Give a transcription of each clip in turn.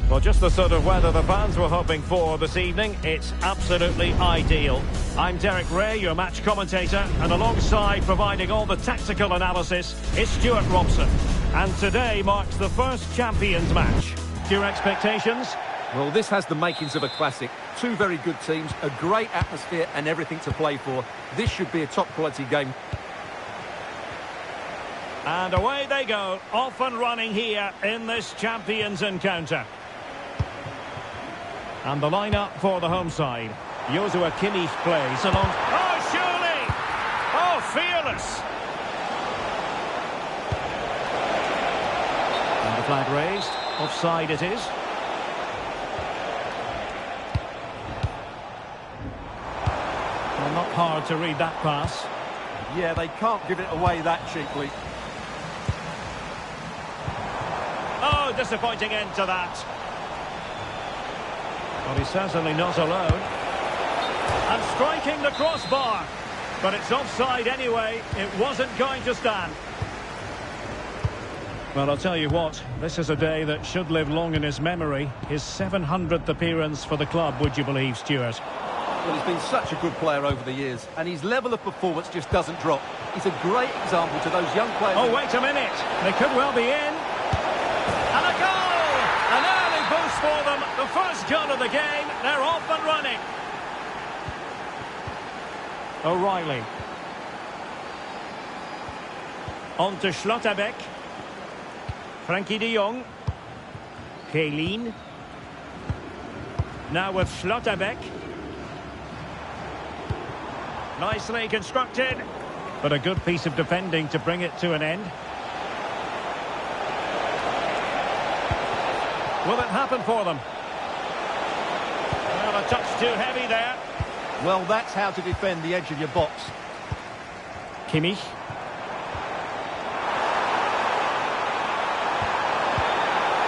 Well, just the sort of weather the fans were hoping for this evening. It's absolutely ideal. I'm Derek Ray, your match commentator, and alongside providing all the tactical analysis is Stuart Robson. And today marks the first Champions match. Your expectations? Well, this has the makings of a classic. Two very good teams, a great atmosphere and everything to play for. This should be a top-quality game. And away they go, off and running here in this Champions encounter. And the lineup for the home side. Joshua Kimmich plays along. Oh, surely! Oh, fearless! And the flag raised. Offside it is. Well, not hard to read that pass. Yeah, they can't give it away that cheaply. Oh, disappointing end to that. Well, he's certainly not alone. And striking the crossbar. But it's offside anyway. It wasn't going to stand. Well, I'll tell you what. This is a day that should live long in his memory. His 700th appearance for the club, would you believe, Stuart? Well, he's been such a good player over the years, and his level of performance just doesn't drop. He's a great example to those young players. Oh, wait a minute. They could well be in. And a goal! An early boost for them. The first goal of the game. They're off and running. O'Reilly. On to Schlotterbeck. Frankie de Jong. Keylin. Now with Schlotterbeck. Nicely constructed. But a good piece of defending to bring it to an end. Will it happen for them? Well, a touch too heavy there. Well, that's how to defend the edge of your box. Kimmich.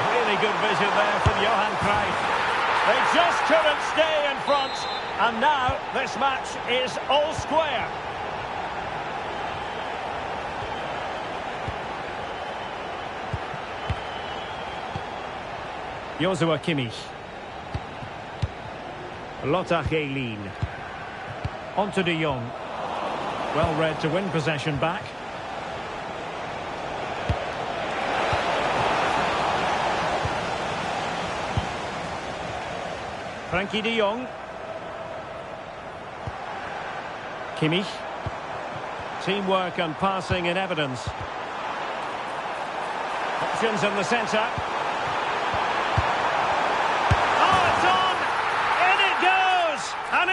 Really good vision there from Johan Cruyff. They just couldn't stay in front. And now this match is all square. Joshua Kimmich. Lothar Keylin. On to de Jong. Well read to win possession back. Frankie de Jong. Kimmich. Teamwork and passing in evidence. Options in the centre.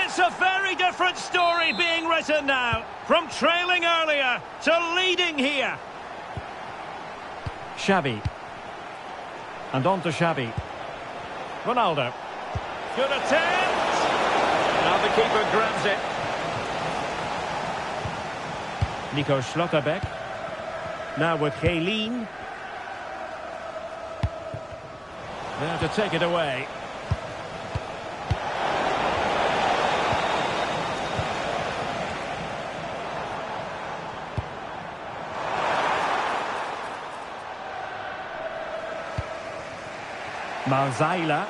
It's a very different story being written now. From trailing earlier to leading here. Xavi. And on to Xavi. Ronaldo. Good attempt. Now the keeper grabs it. Nico Schlotterbeck. Now with Keylin. There to take it away. Marzaila.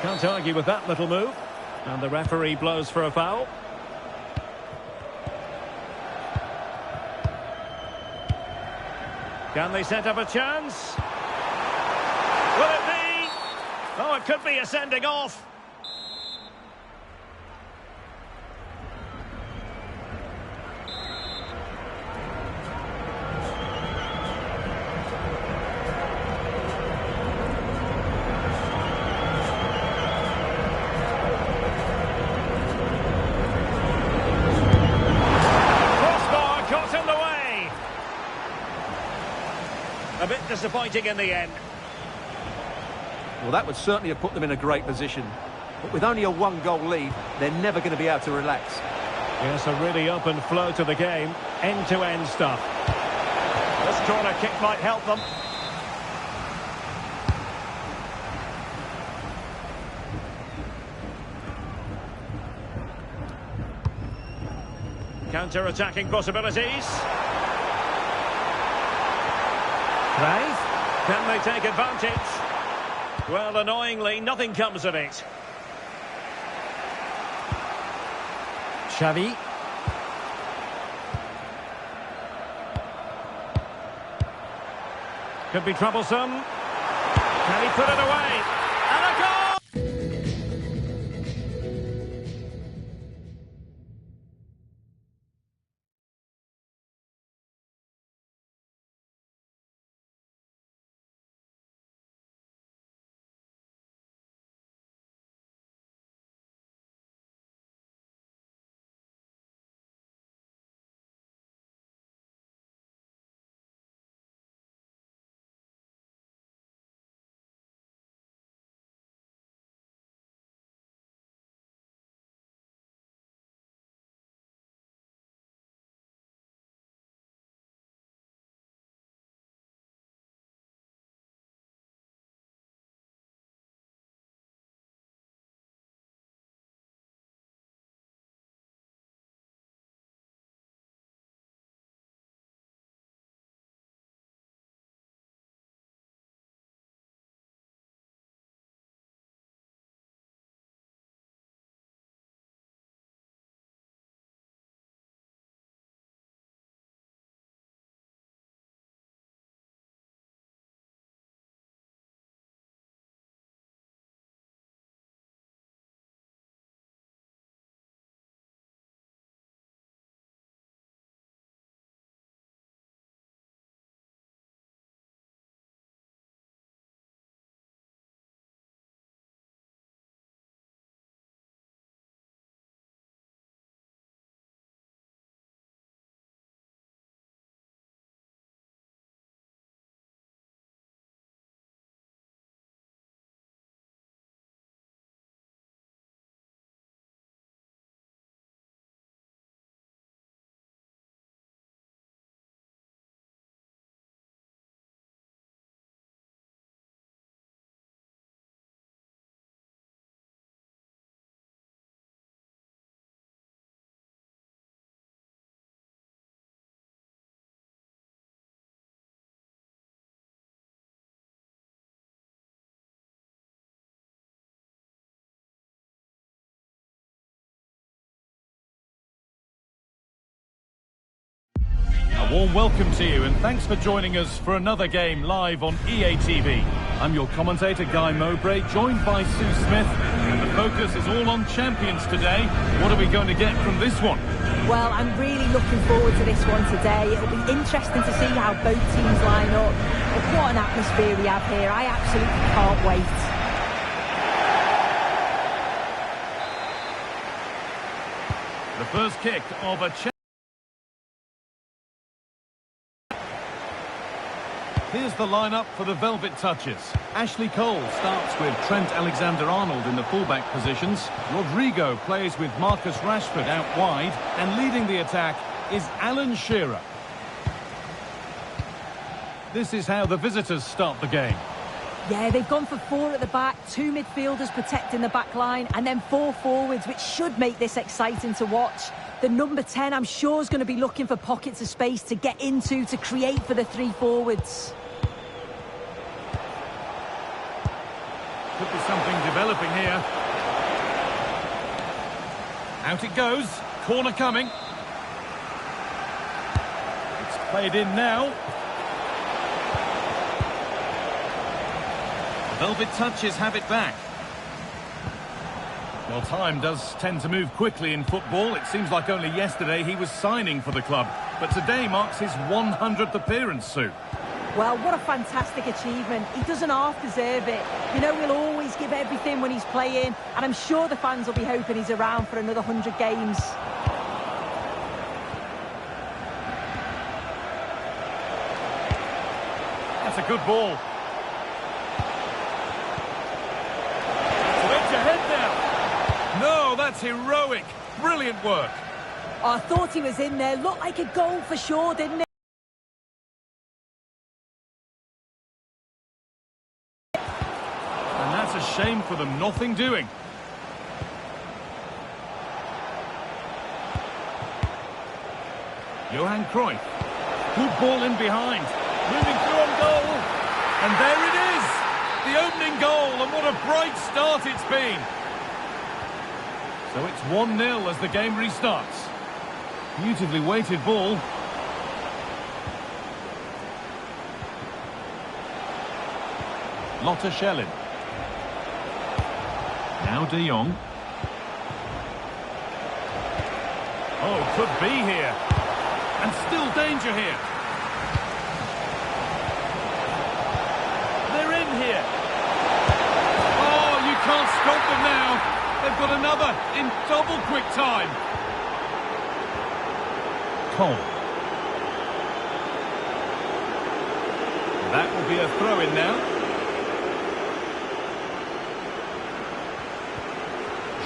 Can't argue with that little move. And the referee blows for a foul. Can they set up a chance? Will it be? Oh, it could be a sending off. A bit disappointing in the end. Well, that would certainly have put them in a great position. But with only a one-goal lead, they're never going to be able to relax. Yes, a really open flow to the game. End-to-end stuff. This corner kick might help them. Counter-attacking possibilities. Cruyff. Can they take advantage? Well, annoyingly, nothing comes of it. Xavi. Could be troublesome. Can he put it away? And a goal! A warm welcome to you and thanks for joining us for another game live on EA TV. I'm your commentator Guy Mowbray, joined by Sue Smith, and the focus is all on champions today. What are we going to get from this one? Well, I'm really looking forward to this one today. It'll be interesting to see how both teams line up. But what an atmosphere we have here. I absolutely can't wait. The first kick of a Here's the lineup for the Velvet Touches. Ashley Cole starts with Trent Alexander-Arnold in the fullback positions. Rodrigo plays with Marcus Rashford out wide. And leading the attack is Alan Shearer. This is how the visitors start the game. Yeah, they've gone for 4 at the back, 2 midfielders protecting the back line, and then 4 forwards, which should make this exciting to watch. The number 10, I'm sure, is going to be looking for pockets of space to get into, to create for the 3 forwards. Could be something developing here. Out it goes. Corner coming. It's played in now. Velvet Touches have it back. Well, time does tend to move quickly in football. It seems like only yesterday he was signing for the club. But today marks his 100th appearance, Sue. Well, what a fantastic achievement. He doesn't half deserve it. You know, he'll always give everything when he's playing, and I'm sure the fans will be hoping he's around for another 100 games. That's a good ball. Edge ahead now. No, that's heroic. Brilliant work. I thought he was in there. Looked like a goal for sure, didn't it? And that's a shame for them. Nothing doing. Johan Cruyff. Good ball in behind. Moving through on goal. And there it is. the opening goal, and what a bright start it's been. So it's 1-0 as the game restarts. Beautifully weighted ball. Lotte Schelling. Now De Jong. Oh, could be here. And still danger here. They're in here. Oh, you can't stop them now. They've got another in double quick time. Cole. That will be a throw-in now.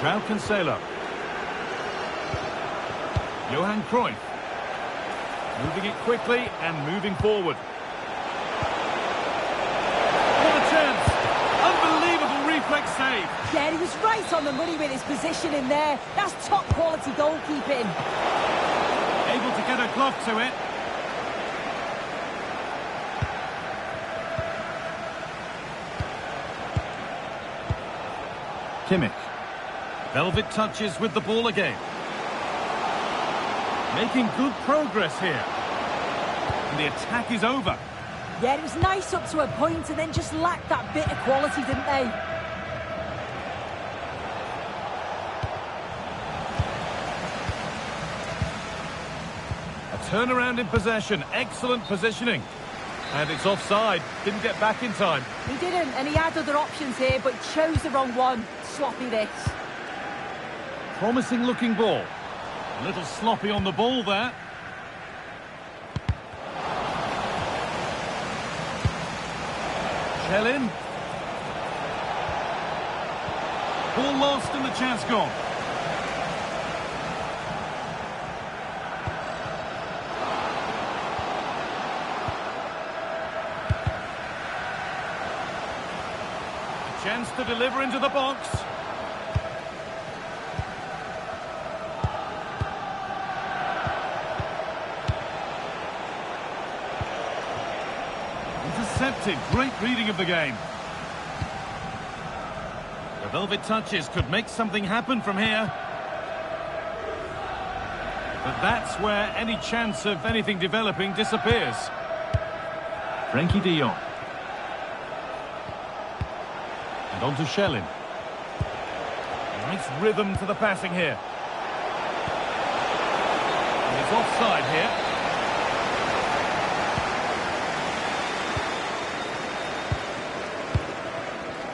João Cancelo. Johan Cruyff. Moving it quickly and moving forward. What a chance! Unbelievable reflex save. Yeah, he was right on the money with his position in there. That's top quality goalkeeping. Able to get a glove to it. Kimmich. Velvet touches with the ball again. Making good progress here. And the attack is over. Yeah, it was nice up to a point and then just lacked that bit of quality, didn't they? A turnaround in possession. Excellent positioning. And it's offside. Didn't get back in time. He didn't, and he had other options here, but chose the wrong one. Sloppy this. Promising looking ball. A little sloppy on the ball there. Schelling. Ball lost and the chance gone. A chance to deliver into the box. Intercepted. Great reading of the game. The velvet touches could make something happen from here. But that's where any chance of anything developing disappears. Frenkie de Jong. And on to Schelling. Nice rhythm to the passing here. And it's offside here.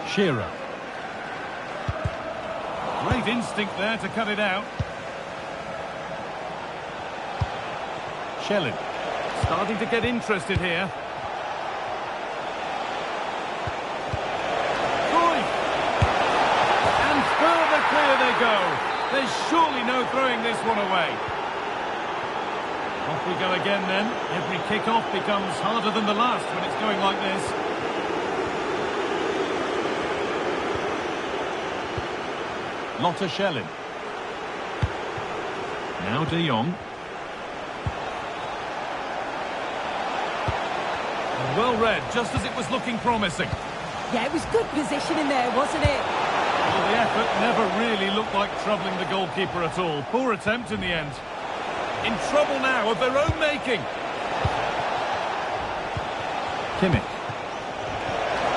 Shearer. Great instinct there to cut it out. Schelling. Starting to get interested here. Cruyff. And further clear they go. There's surely no throwing this one away. Off we go again then. Every kick-off becomes harder than the last when it's going like this. Lotte Schelling. Now De Jong. Well read, just as it was looking promising. Yeah, it was good positioning there, wasn't it? Well, the effort never really looked like troubling the goalkeeper at all. Poor attempt in the end. In trouble now of their own making. Kimmich.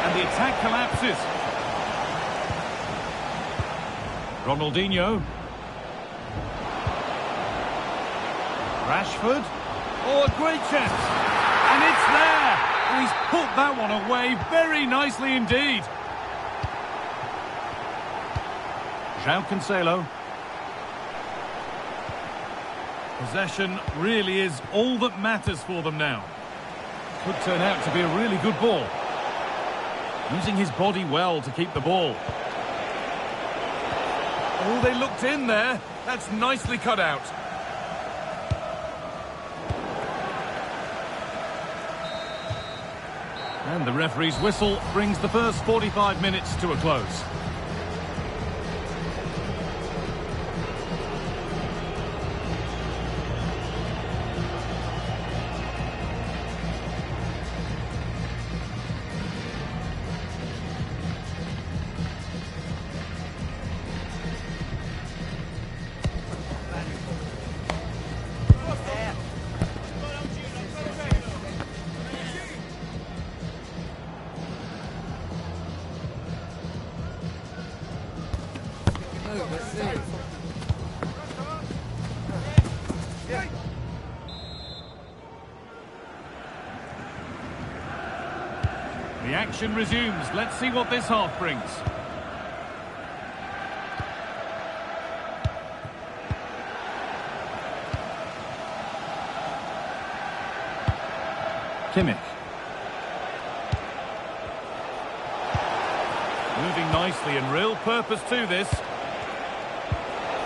And the attack collapses. Ronaldinho. Rashford. Oh, a great chance. And it's there. And he's put that one away very nicely indeed. João Cancelo. Possession really is all that matters for them now. Could turn out to be a really good ball. Using his body well to keep the ball. Oh, they looked in there. That's nicely cut out. And the referee's whistle brings the first 45 minutes to a close. The action resumes. Let's see what this half brings. Kimmich. Moving nicely and real purpose to this.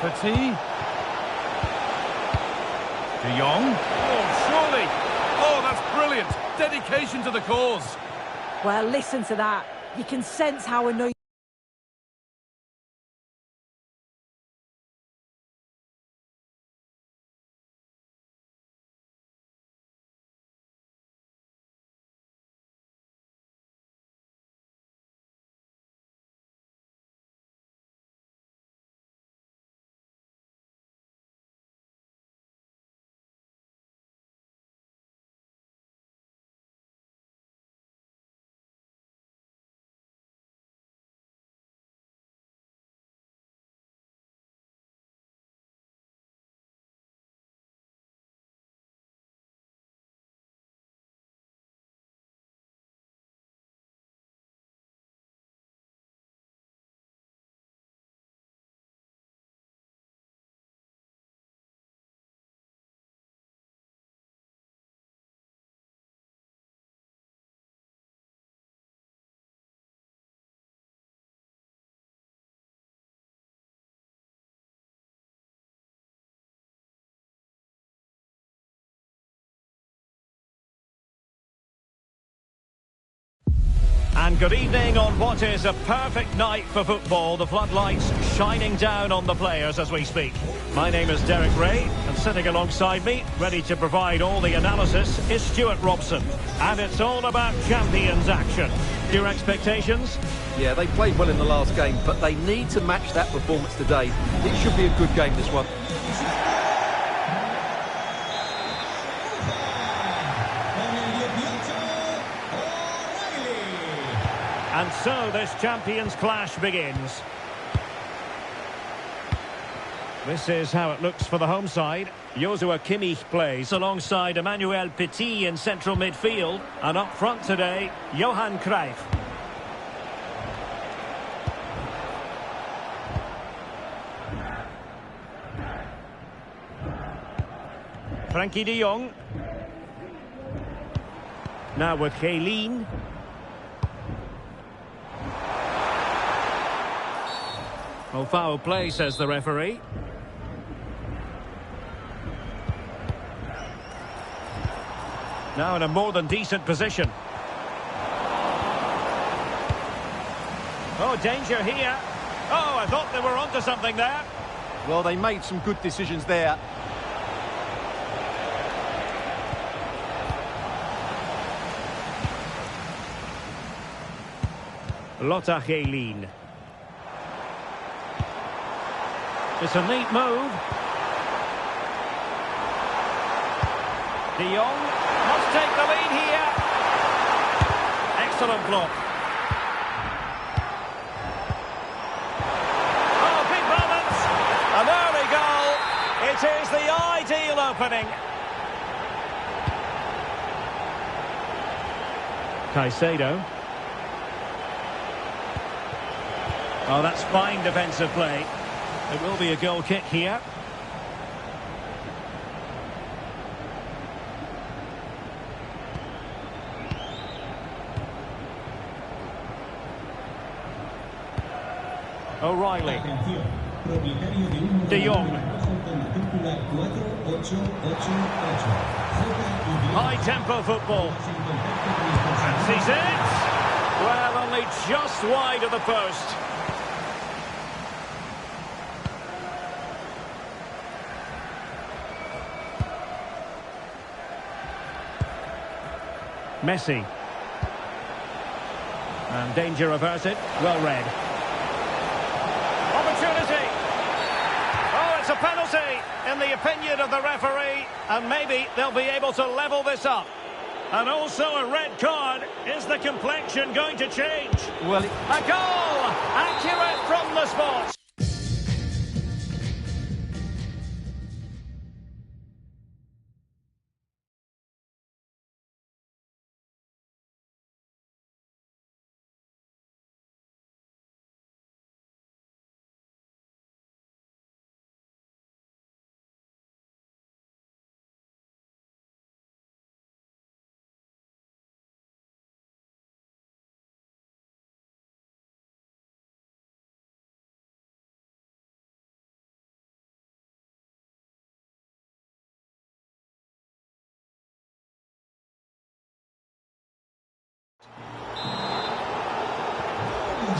Petit. De Jong. Oh, surely. Oh, that's brilliant. Dedication to the cause. Well, listen to that. You can sense how annoyed... And good evening on what is a perfect night for football. The floodlights shining down on the players as we speak. My name is Derek Ray, and sitting alongside me, ready to provide all the analysis, is Stuart Robson. And it's all about champions action. Your expectations? Yeah, they played well in the last game, but they need to match that performance today. It should be a good game, this one. And so this champions clash begins. This is how it looks for the home side. Joshua Kimmich plays alongside Emmanuel Petit in central midfield. And up front today, Johan Cruyff. Frankie de Jong. Now with Gaylin. Oh, foul play, says the referee. Now in a more than decent position. Oh, danger here. Oh, I thought they were onto something there. Well, they made some good decisions there. Lotta Gaylin. It's a neat move. De Jong must take the lead here. Excellent block. Oh, big moments. An early goal. It is the ideal opening. Caicedo. Oh, that's fine defensive play. It will be a goal kick here. O'Reilly. De Jong. High tempo football. And sees it. Well, only just wide of the post. Messi. And danger averted. Well read. Opportunity. Oh, it's a penalty in the opinion of the referee. And maybe they'll be able to level this up. And also a red card. Is the complexion going to change? Well, a goal! Accurate from the spot.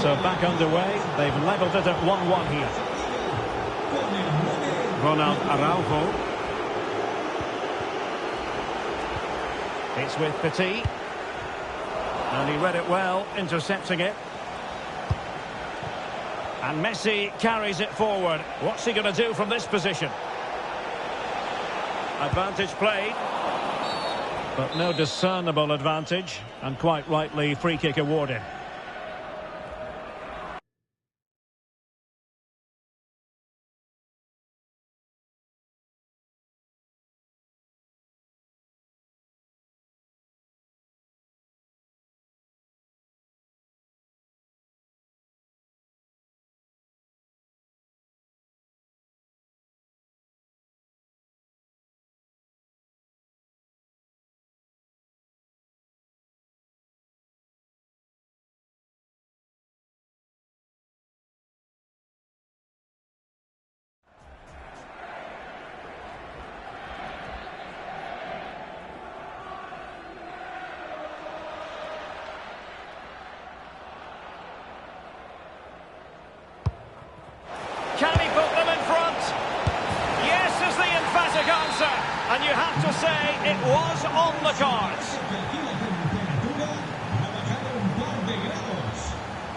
So back underway. They've levelled it at 1-1 here. Ronald Araujo. It's with Petit. And he read it well, intercepting it. And Messi carries it forward. What's he going to do from this position? Advantage played. But no discernible advantage. And quite rightly, free kick awarded. Can he put them in front? Yes is the emphatic answer. And you have to say it was on the cards.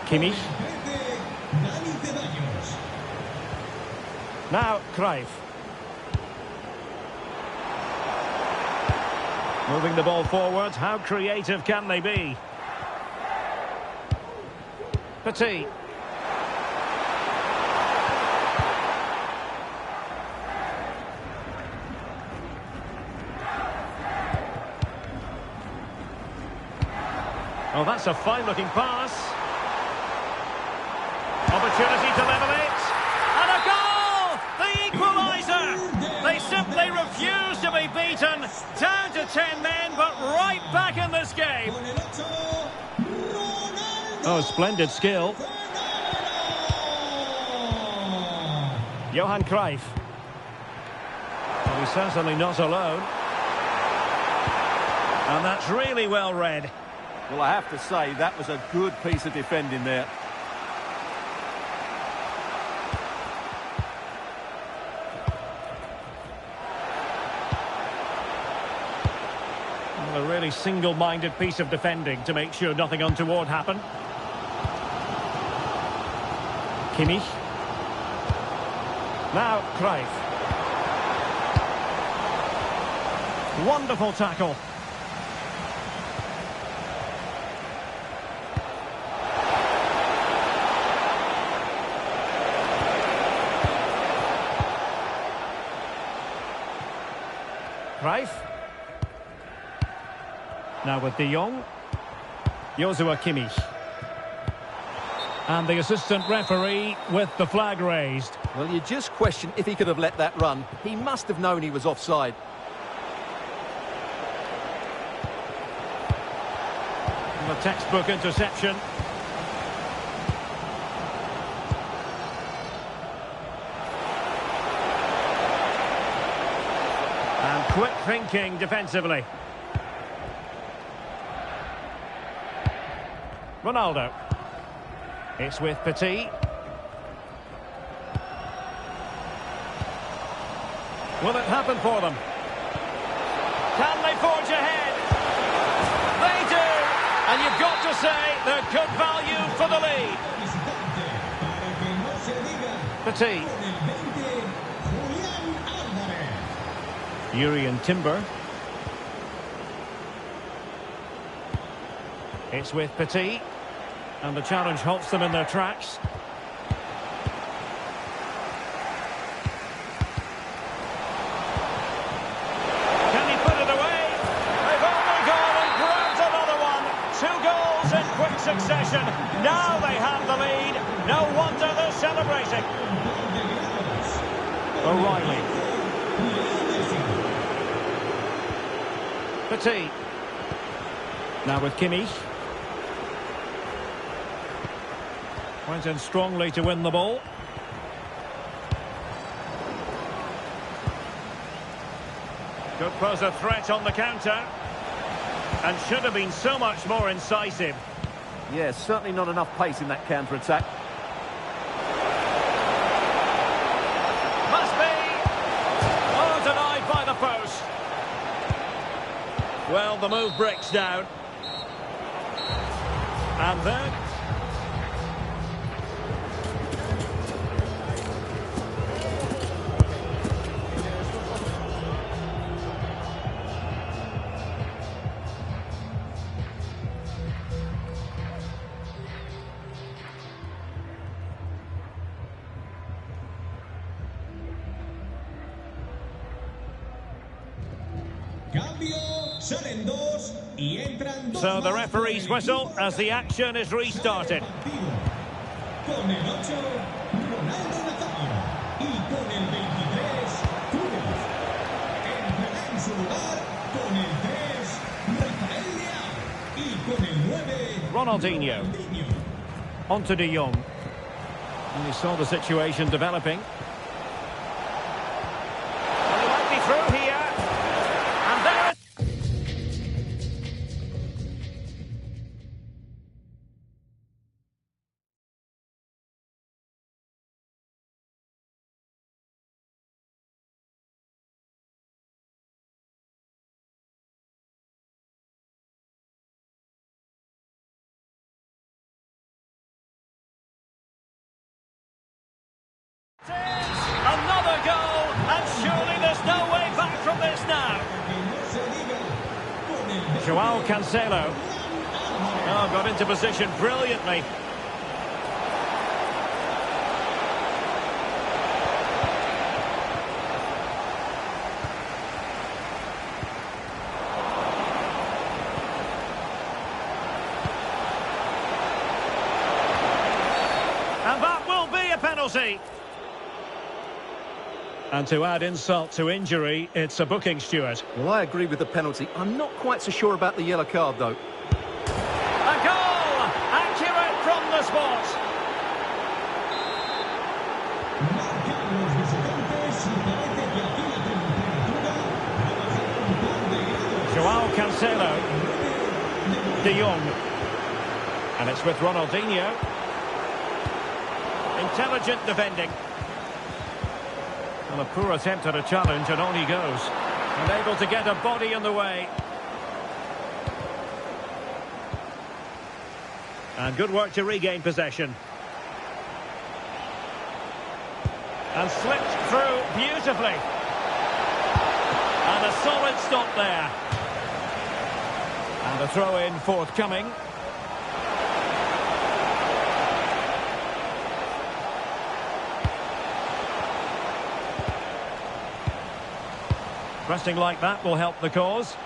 Kimmich. Now Cruyff. Moving the ball forward. How creative can they be? Petit. Oh, that's a fine-looking pass. Opportunity to level it. And a goal! The equaliser! They simply refuse to be beaten. Down to 10 men, but right back in this game. Oh, splendid skill. Johan Cruyff. Well, he's certainly not alone. And that's really well read. Well, I have to say, that was a good piece of defending there. Well, a really single-minded piece of defending to make sure nothing untoward happened. Kimmich. Now Cruyff. Wonderful tackle. Cruyff. Now with De Jong. Joshua Kimmich. And the assistant referee with the flag raised. Well, you just question if he could have let that run. He must have known he was offside. And the textbook interception. And quick thinking defensively. Ronaldo. It's with Petit. Will it happen for them? Can they forge ahead? They do! And you've got to say they're good value for the lead. Petit. Urian Timber. It's with Petit. And the challenge halts them in their tracks. Can he put it away? They've only gone and grabbed another one. 2 goals in quick succession. Now they have the lead. No wonder they're celebrating. O'Reilly. Petit. Now with Kimmich. Went in strongly to win the ball. Could pose a threat on the counter. And should have been so much more incisive. Yeah, certainly not enough pace in that counter-attack. Must be! Oh, denied by the post. Well, the move breaks down. And then... So the referee's whistle as the action is restarted. Con el 8, Ronaldo Nazário. Y con el 23, Cruz. Entrará en su lugar con el 3, Rafael Leao. Y con el 9, Ronaldinho. On to De Jong. And he saw the situation developing. Well, he might be through here. And there it... Another goal, and surely there's no way back from this now. Joao Cancelo. Oh, got into position brilliantly. And that will be a penalty. And to add insult to injury, it's a booking, Stuart. Well, I agree with the penalty. I'm not quite so sure about the yellow card, though. A goal! Accurate from the spot. Joao Cancelo. De Jong. And it's with Ronaldinho. Intelligent defending. Well, a poor attempt at a challenge, and on he goes. Unable to get a body in the way. And good work to regain possession. And slipped through beautifully. And a solid stop there. And a throw-in forthcoming. Pressing like that will help the cause.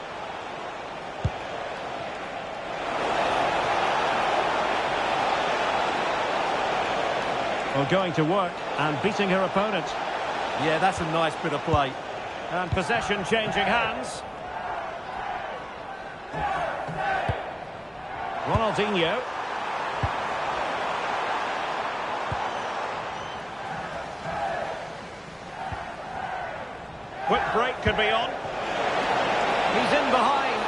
Well, going to work and beating her opponent. Yeah, that's a nice bit of play. And possession changing hands. Ronaldinho. Quick break could be on. He's in behind.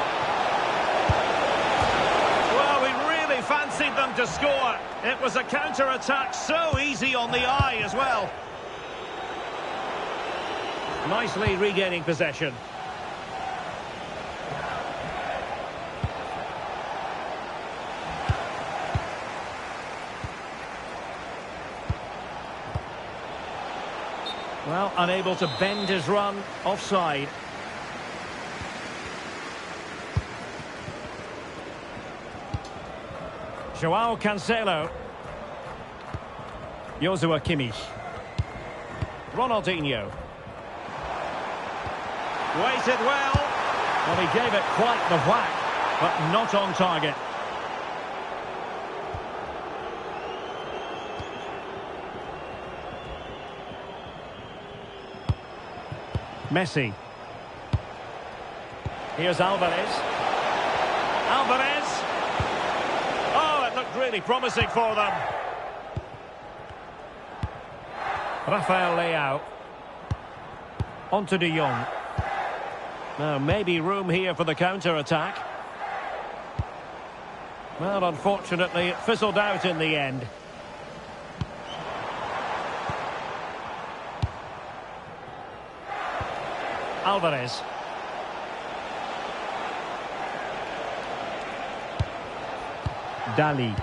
Well, we really fancied them to score. It was a counter-attack so easy on the eye as well. Nicely regaining possession. Well, unable to bend his run, offside. Joao Cancelo. Joshua Kimmich. Ronaldinho. Waited well. Well, he gave it quite the whack, but not on target. Messi. Here's Alvarez. Alvarez. Oh, it looked really promising for them. Rafael Leao. On to De Jong. Now, maybe room here for the counter-attack. Well, unfortunately, it fizzled out in the end. Alvarez. Dali.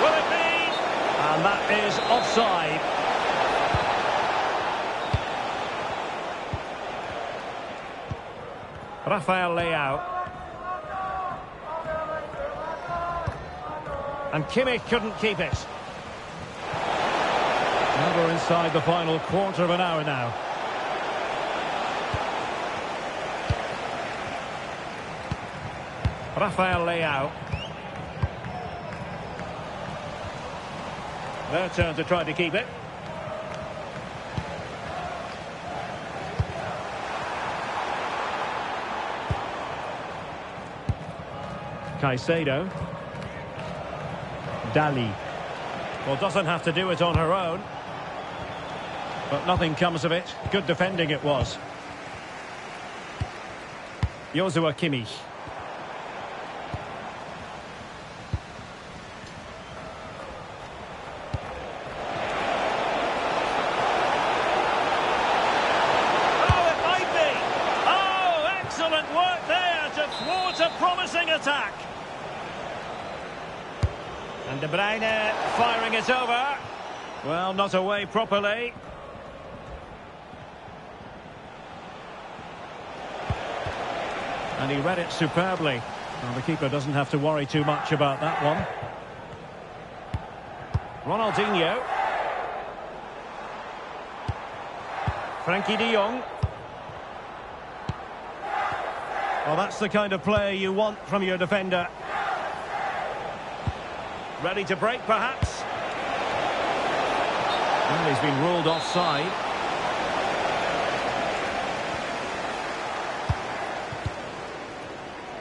Will it be? And that is offside. Rafael Leao. And Kimmich couldn't keep it. Now we're inside the final quarter of an hour now. Rafael Leao. Their turn to try to keep it. Caicedo. Dali. Well, doesn't have to do it on her own. But nothing comes of it. Good defending it was. Joshua Kimmich. Oh, it might be. Oh, excellent work there to thwart a promising attack. And De Bruyne firing it over. Well, not away properly. And he read it superbly. Well, the keeper doesn't have to worry too much about that one. Ronaldinho. Frankie de Jong. Well, that's the kind of play you want from your defender. Ready to break, perhaps? Well, he's been ruled offside.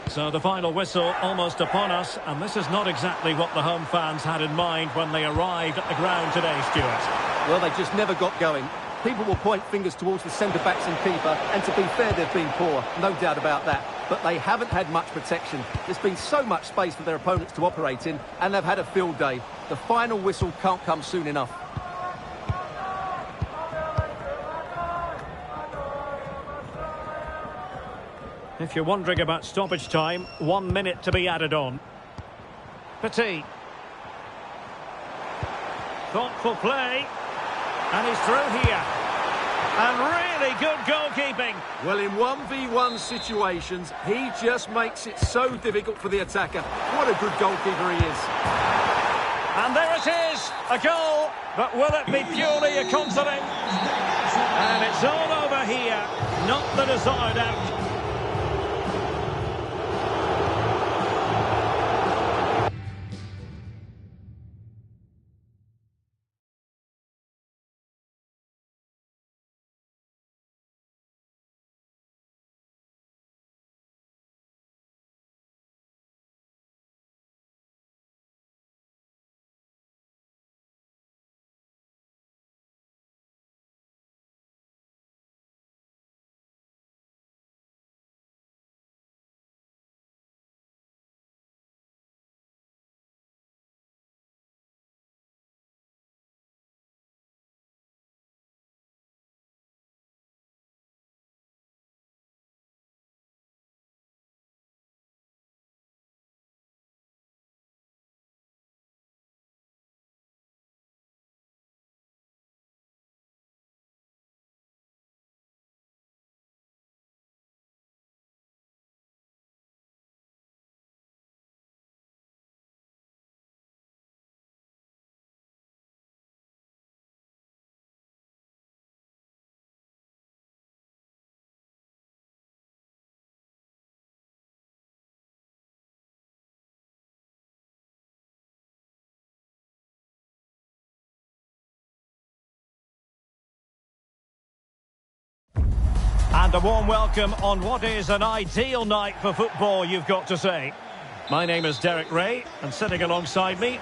So the final whistle almost upon us, and this is not exactly what the home fans had in mind when they arrived at the ground today, Stuart. Well, they just never got going. People will point fingers towards the centre-backs and keeper, and to be fair, they've been poor, no doubt about that. But they haven't had much protection. There's been so much space for their opponents to operate in, and they've had a field day. The final whistle can't come soon enough. If you're wondering about stoppage time, 1 minute to be added on. Petit. Thoughtful play. And he's through here. And really good goalkeeping. Well, in 1v1 situations, he just makes it so difficult for the attacker. What a good goalkeeper he is. And there it is, a goal. But will it be purely a coincidence? And it's all over here. Not the desired outcome. And a warm welcome on what is an ideal night for football, you've got to say. My name is Derek Ray, and sitting alongside me...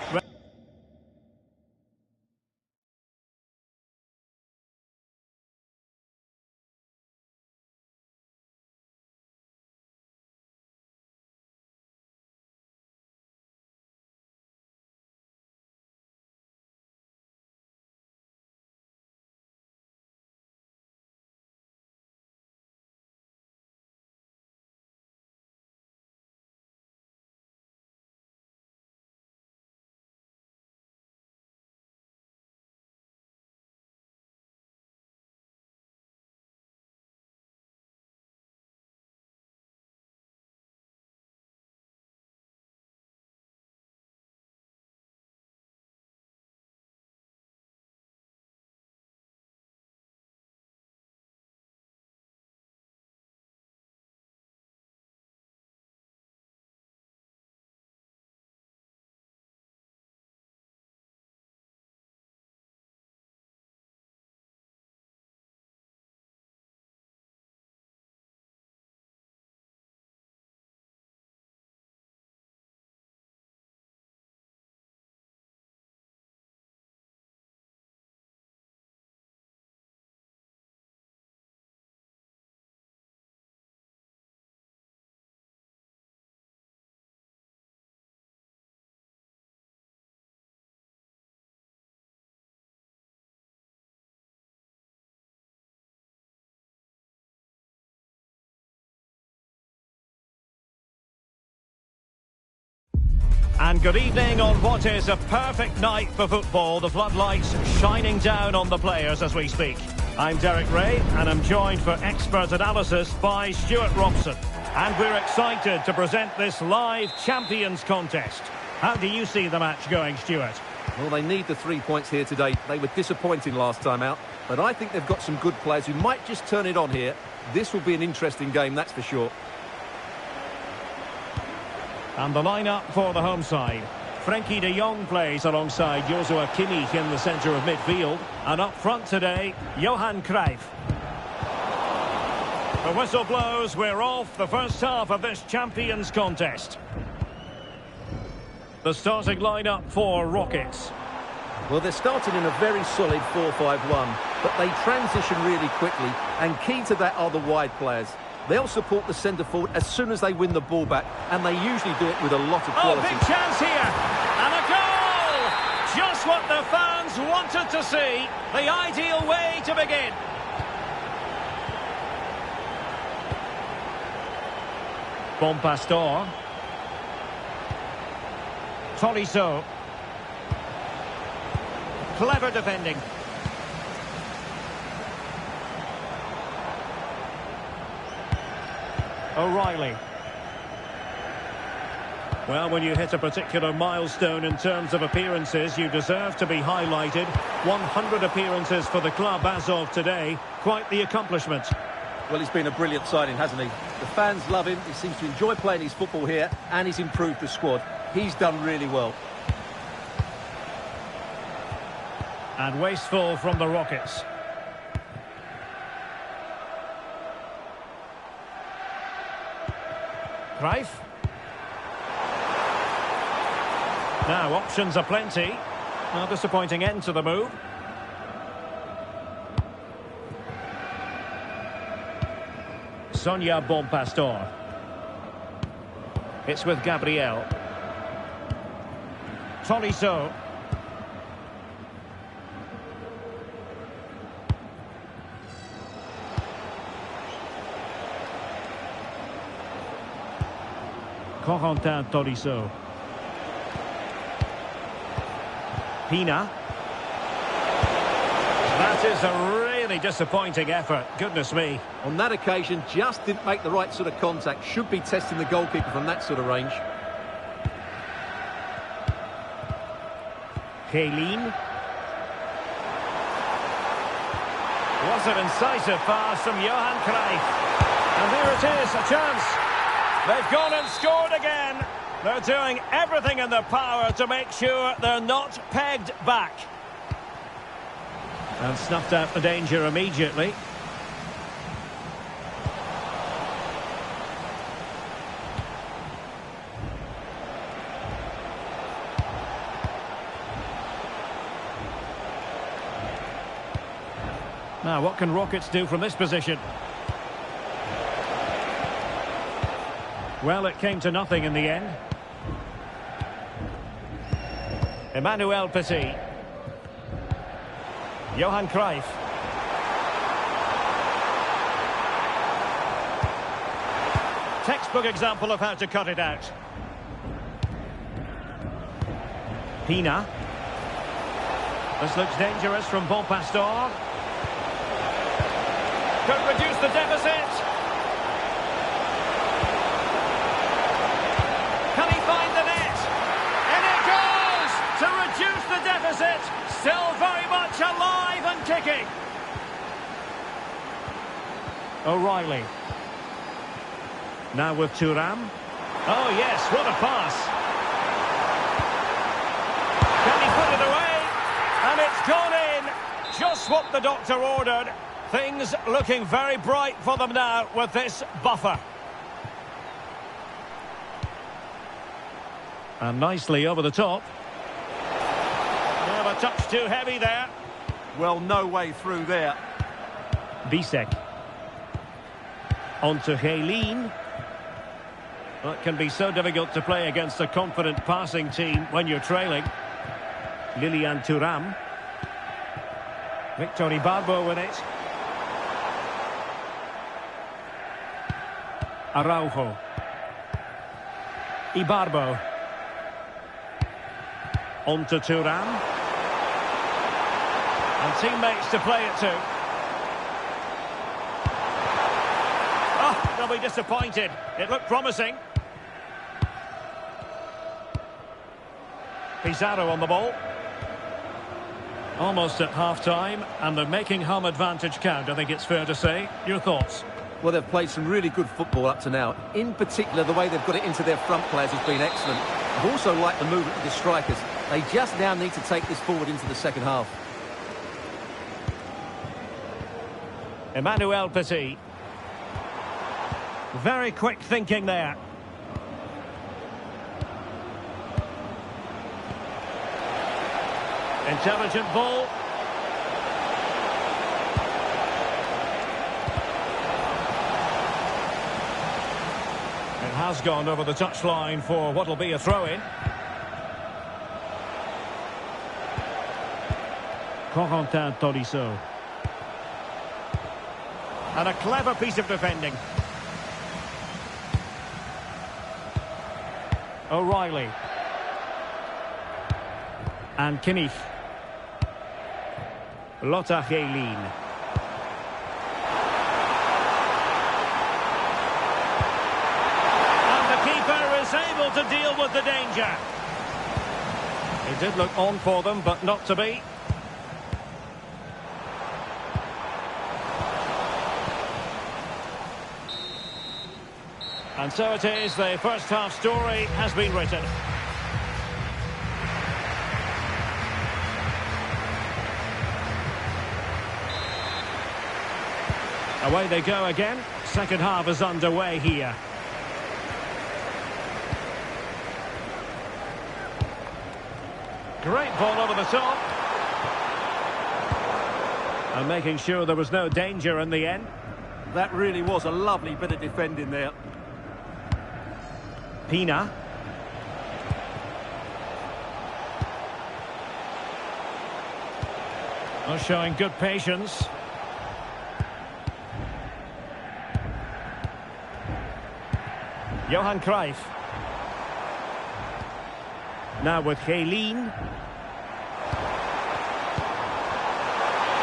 And good evening on what is a perfect night for football. The floodlights shining down on the players as we speak. I'm Derek Ray, and I'm joined for expert analysis by Stuart Robson. And we're excited to present this live Champions contest. How do you see the match going, Stuart? Well, they need the 3 points here today. They were disappointing last time out, but I think they've got some good players who might just turn it on here. This will be an interesting game, that's for sure. And the lineup for the home side. Frenkie de Jong plays alongside Joshua Kimmich in the centre of midfield. And up front today, Johan Cruyff. The whistle blows, we're off the first half of this Champions contest. The starting lineup for Rockets. Well, they're starting in a very solid 4-5-1, but they transition really quickly, and key to that are the wide players. They'll support the centre forward as soon as they win the ball back, and they usually do it with a lot of quality. Oh, big chance here! And a goal! Just what the fans wanted to see. The ideal way to begin. Bon Pastor. Tolisso. Clever defending. O'Reilly. Well, when you hit a particular milestone in terms of appearances, you deserve to be highlighted. 100 appearances for the club as of today. Quite the accomplishment. Well, he's been a brilliant signing, hasn't he? The fans love him. He seems to enjoy playing his football here, and he's improved the squad. He's done really well. And wasteful from the Rockets. Cruyff. Now, options are plenty. A disappointing end to the move. Sonia Bon Pastor. It's with Gabriel. Tolisso. Corentin Tolisso. Pina. That is a really disappointing effort. Goodness me. On that occasion, just didn't make the right sort of contact. Should be testing the goalkeeper from that sort of range. Kaylin. Was an incisive pass from Johan Cruyff. And there it is, a chance. They've gone and scored again. They're doing everything in their power to make sure they're not pegged back. And snuffed out the danger immediately. Now, what can Rockets do from this position? Well, it came to nothing in the end. Emmanuel Petit. Johan Cruyff. Textbook example of how to cut it out. Pina. This looks dangerous from Bon Pastor. Could reduce the deficit. Can he find the net? And it goes to reduce the deficit. Still very much alive and kicking. O'Reilly. Now with Thuram. Oh yes, what a pass. Can he put it away? And it's gone in. Just what the doctor ordered. Things looking very bright for them now with this buffer. And nicely over the top. Yeah, a touch too heavy there. Well, no way through there. Bisek. On to Kaylin. Well, it can be so difficult to play against a confident passing team when you're trailing. Lilian Thuram. Victor Ibarbo with it. Araujo. Ibarbo. On to Thuram. And teammates to play it to. Oh, they'll be disappointed. It looked promising. Pizarro on the ball. Almost at half-time, and they're making home advantage count, I think it's fair to say. Your thoughts? Well, they've played some really good football up to now. In particular, the way they've got it into their front players has been excellent. I've also liked the movement of the strikers. They just now need to take this forward into the second half. Emmanuel Petit. Very quick thinking there. Intelligent ball. It has gone over the touchline for what will be a throw-in. Corentin Tolisso. And a clever piece of defending. O'Reilly. And Kimmich. Lothar Heylin. And the keeper is able to deal with the danger. It did look on for them, but not to be. And so it is, the first half story has been written. Away they go again. Second half is underway here. Great ball over the top. And making sure there was no danger in the end. That really was a lovely bit of defending there. Pina. Oh, showing good patience. Johan Cruyff. Now with Heylin.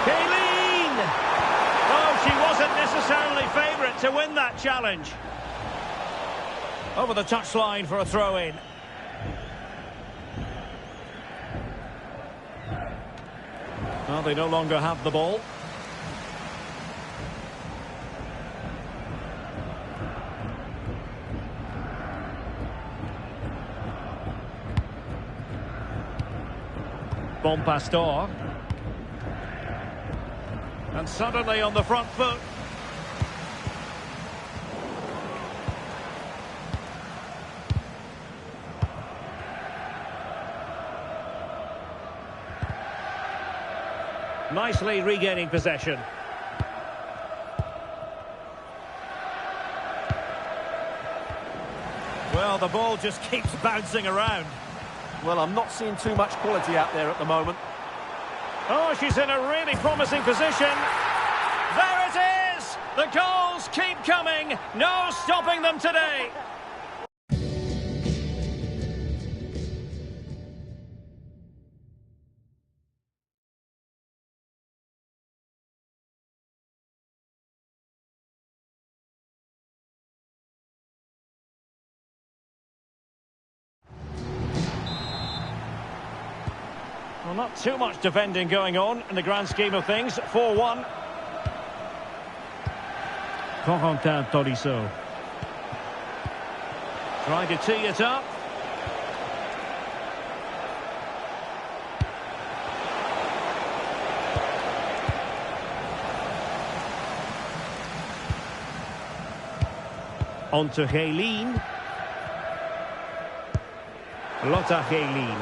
Heylin! Oh, she wasn't necessarily favourite to win that challenge. Over the touchline for a throw-in. Well, they no longer have the ball. Bon Pastor. And suddenly on the front foot. Nicely regaining possession. Well, the ball just keeps bouncing around. Well, I'm not seeing too much quality out there at the moment. Oh, she's in a really promising position. There it is! The goals keep coming. No stopping them today. Well, not too much defending going on in the grand scheme of things. 4-1. Corentin Tolisso. Trying to tee it up. On to Heylin. Lothar Heylin.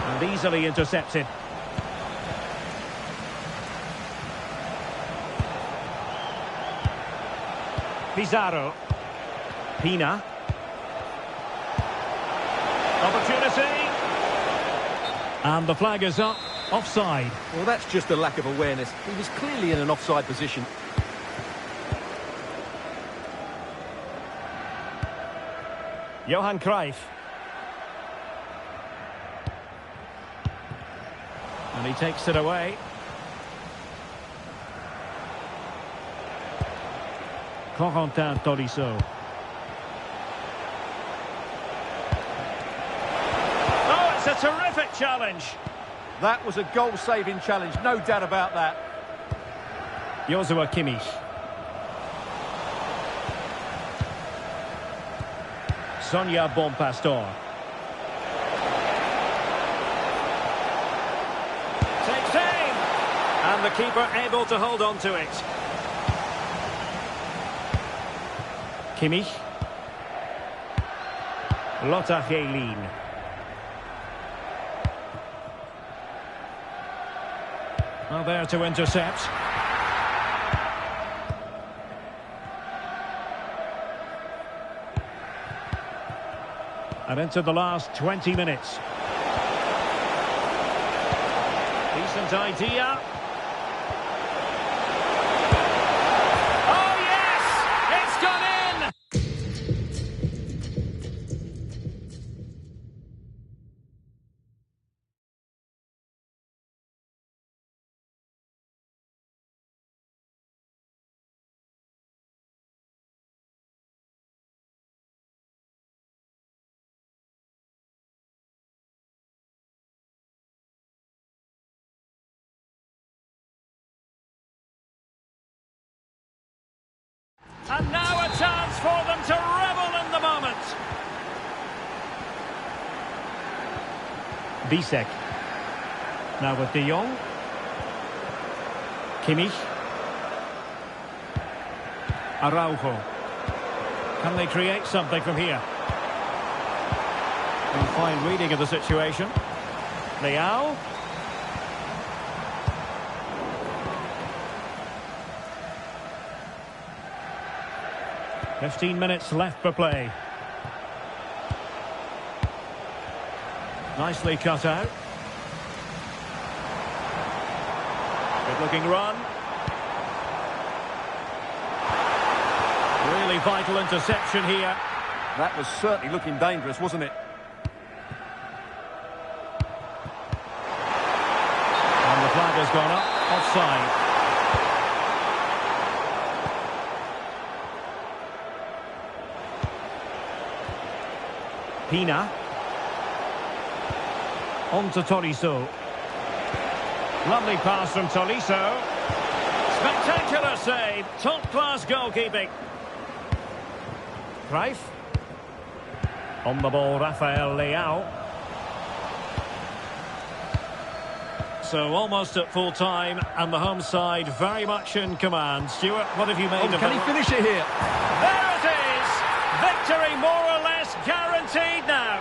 And easily intercepted. Pizarro. Pina. Opportunity. And the flag is up. Offside. Well, that's just a lack of awareness. He was clearly in an offside position. Johan Cruyff. And he takes it away. Corentin Tolisso. Oh, it's a terrific challenge. That was a goal-saving challenge, no doubt about that. Joshua Kimmich. Sonia Bonpastor. Takes aim! And the keeper able to hold on to it. Kimmich. Lotta Geelin. Well, there to intercept. And into the last 20 minutes. Decent idea. Oh, yes! It's gone in! And now a chance for them to revel in the moment. Bisek. Now with De Jong. Kimmich. Araujo. Can they create something from here? A fine reading of the situation. Leao. 15 minutes left for play. Nicely cut out. Good looking run. Really vital interception here. That was certainly looking dangerous, wasn't it? And the flag has gone up. Offside. Pina. On to Tolisso. Lovely pass from Tolisso. Spectacular save. Top-class goalkeeping. Cruyff. On the ball, Rafael Leao. So almost at full time, and the home side very much in command. Stuart, what have you made of it? Can he finish it here? There it is! Victory more or less guaranteed now.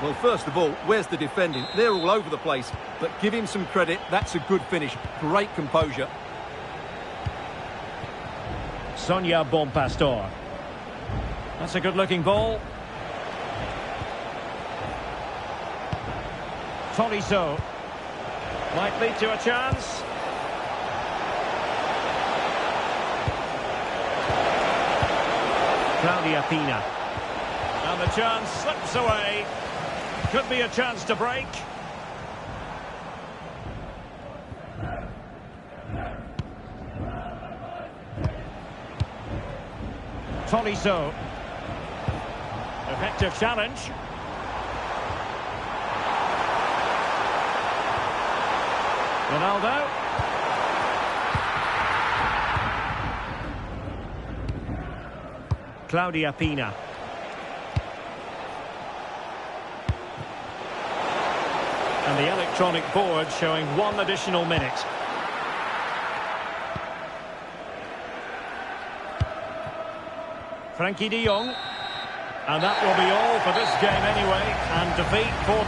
Well, first of all, where's the defending? They're all over the place. But give him some credit. That's a good finish. Great composure. Sonia Bonpastor. That's a good-looking ball. Tolisso. Might lead to a chance. Claudia Pina. And the chance slips away. Could be a chance to break. Tolisso. Effective challenge. Ronaldo. Claudia Pina. And the electronic board showing 1 additional minute. Frankie de Jong. And that will be all for this game anyway. And defeat for...